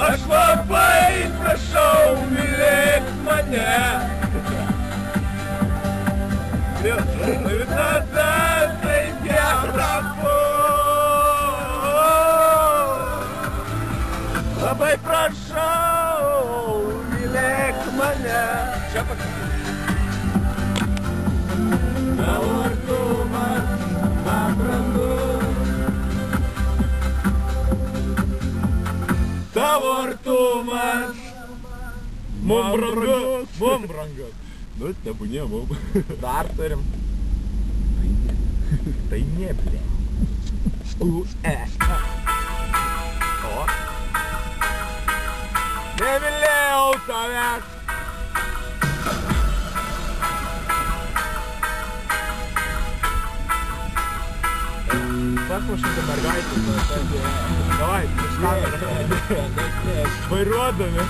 Aš labai prašau, mylėk mane. Ir tada taip gerabu. Labai prašau, mylėk mane. Čia pakeitim. Tavo artumas man brangus. Tavo artumas mum brangus. Mum brangus. Nu, tebūnie mum. Dar turim. Tai ne, ble. O. Nemylėjau tavęs. Paklausykite mergaitės. Davai, iš kamerą. Vairuodami.